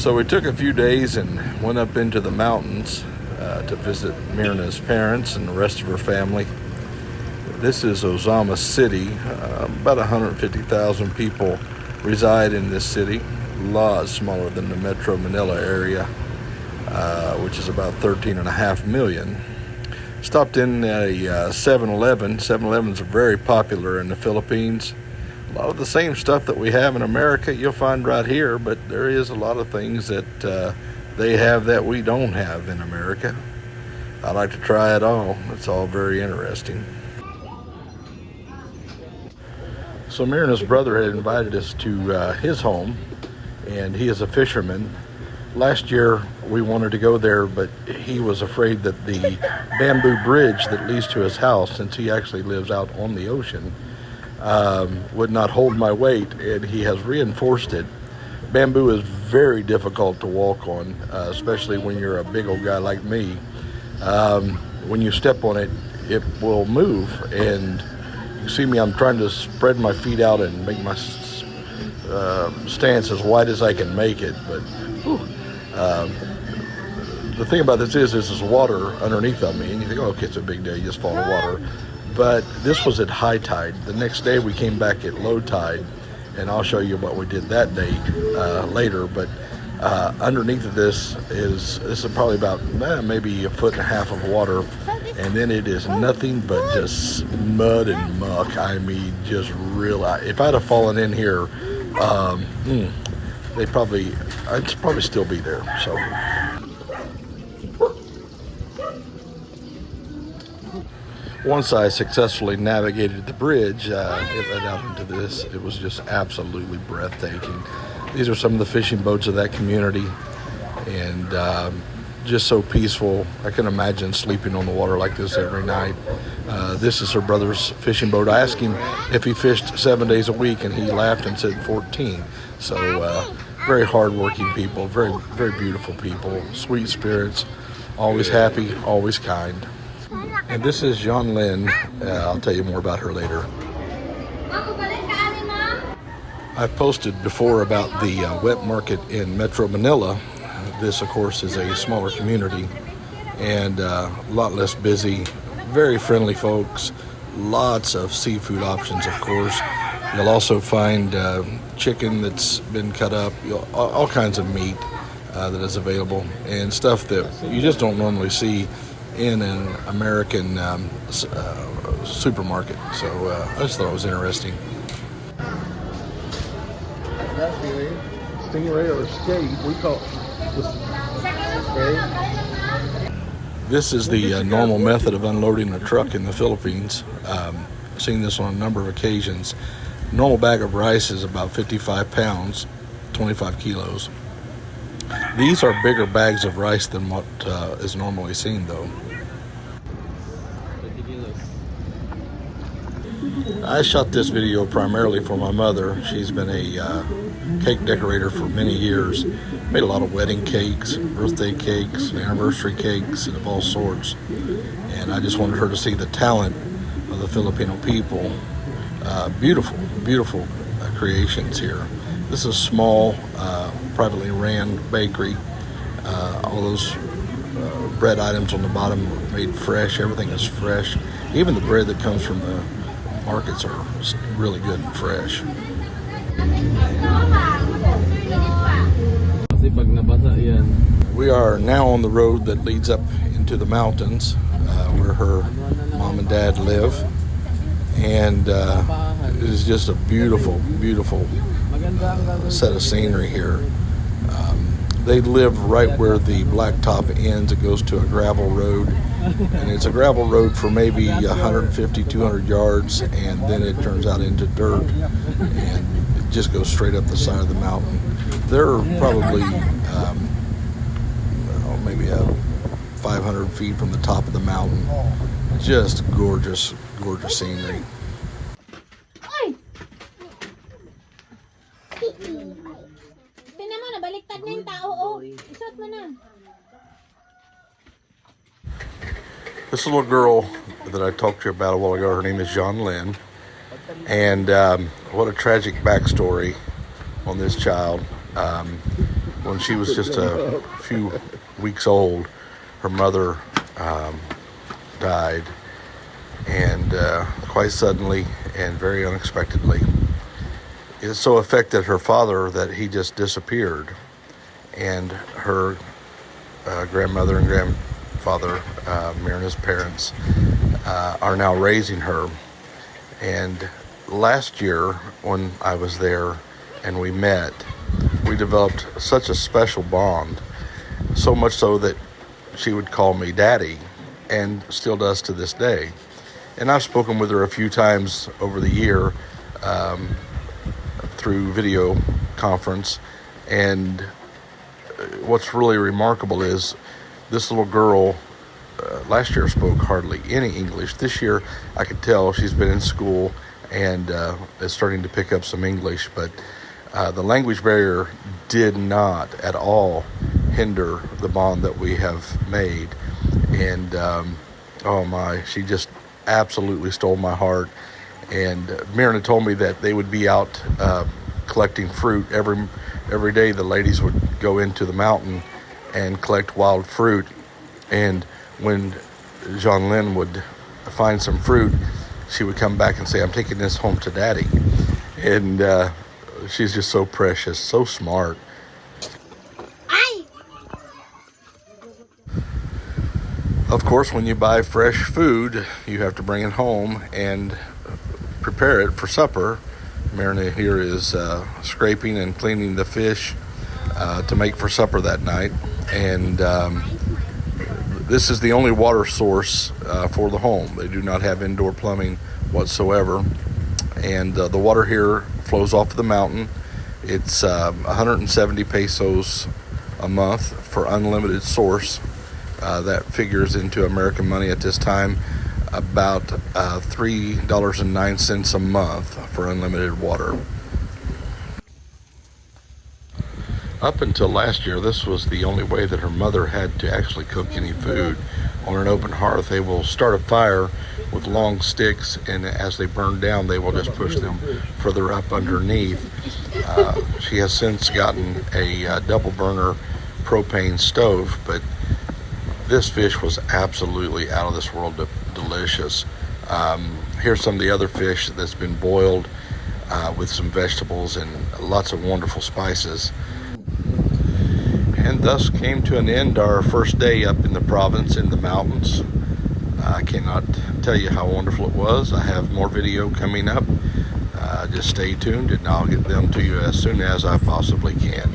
So we took a few days and went up into the mountains to visit Myrna's parents and the rest of her family. This is Ozama City. About 150,000 people reside in this city. A lot smaller than the Metro Manila area, which is about 13.5 million. Stopped in a 7-Eleven. 7-Elevens are very popular in the Philippines. A lot of the same stuff that we have in America you'll find right here, but there is a lot of things that they have that we don't have in America. I like to try it all. It's all very interesting. So Myrna's brother had invited us to his home, and he is a fisherman. Last year we wanted to go there, but he was afraid that the bamboo bridge that leads to his house, since he actually lives out on the ocean, would not hold my weight, and he has reinforced it. Bamboo is very difficult to walk on, especially when you're a big old guy like me. When you step on it, it will move, and you see me, I'm trying to spread my feet out and make my stance as wide as I can make it, but the thing about this is there's water underneath of me, and you think, oh, okay, it's a big day, you just fall in water. But this was at high tide. The next day we came back at low tide, and I'll show you what we did that day later. But underneath of this is probably about maybe 1.5 foot of water, and then it is nothing but just mud and muck. I mean, just real. If I'd have fallen in here, I'd probably still be there. So. Once I successfully navigated the bridge, it led out into this. It was just absolutely breathtaking. These are some of the fishing boats of that community, and just so peaceful. I can imagine sleeping on the water like this every night. This is her brother's fishing boat. I asked him if he fished 7 days a week, and he laughed and said 14. So very hardworking people, very, very beautiful people, sweet spirits, always happy, always kind. And this is John Lynn. I'll tell you more about her later. I've posted before about the wet market in Metro Manila. This, of course, is a smaller community and a lot less busy. Very friendly folks. Lots of seafood options, of course. You'll also find chicken that's been cut up, all kinds of meat that is available, and stuff that you just don't normally see in an American supermarket. So I just thought it was interesting. Stingray or skate, we call it. This is the normal method of unloading a truck in the Philippines. I've seen this on a number of occasions. Normal bag of rice is about 55 pounds, 25 kilos. These are bigger bags of rice than what is normally seen, though. I shot this video primarily for my mother. She's been a cake decorator for many years. Made a lot of wedding cakes, birthday cakes, anniversary cakes, and of all sorts. And I just wanted her to see the talent of the Filipino people. Beautiful, beautiful creations here. This is a small, privately ran bakery. All those bread items on the bottom are made fresh. Everything is fresh. Even the bread that comes from the markets are really good and fresh. We are now on the road that leads up into the mountains where her mom and dad live. And it is just a beautiful, beautiful set of scenery here. They live right where the blacktop ends. It goes to a gravel road, and it's a gravel road for maybe 150, 200 yards, and then it turns out into dirt, and it just goes straight up the side of the mountain. They're probably maybe 500 feet from the top of the mountain. Just gorgeous, gorgeous scenery. This little girl that I talked to you about a while ago, her name is John Lynn. And what a tragic backstory on this child. when she was just a few weeks old, her mother died, and quite suddenly and very unexpectedly. It so affected her father that he just disappeared, and her grandmother and grandfather, Myrna's parents, are now raising her. And last year, when I was there and we met, we developed such a special bond, so much so that she would call me Daddy, and still does to this day. And I've spoken with her a few times over the year through video conference. And what's really remarkable is this little girl last year spoke hardly any English. This year I could tell she's been in school and is starting to pick up some English, but the language barrier did not at all hinder the bond that we have made. And oh my, she just absolutely stole my heart. And Myrna told me that they would be out collecting fruit every day. The ladies would go into the mountain and collect wild fruit, and when Jean-Lynn would find some fruit, she would come back and say, "I'm taking this home to Daddy." And she's just so precious, so smart. Of course, when you buy fresh food, you have to bring it home and prepare it for supper. Myrna here is scraping and cleaning the fish to make for supper that night. And this is the only water source for the home. They do not have indoor plumbing whatsoever. And the water here flows off the mountain. It's 170 pesos a month for unlimited source. That figures into American money at this time about $3.09 a month for unlimited water. Up until last year, this was the only way that her mother had to actually cook any food. On an open hearth, they will start a fire with long sticks, and as they burn down, they will just push them further up underneath. She has since gotten a double burner propane stove, but this fish was absolutely out of this world delicious. Here's some of the other fish that's been boiled with some vegetables and lots of wonderful spices. And thus came to an end our first day up in the province, in the mountains. I cannot tell you how wonderful it was. I have more video coming up. Just stay tuned and I'll get them to you as soon as I possibly can.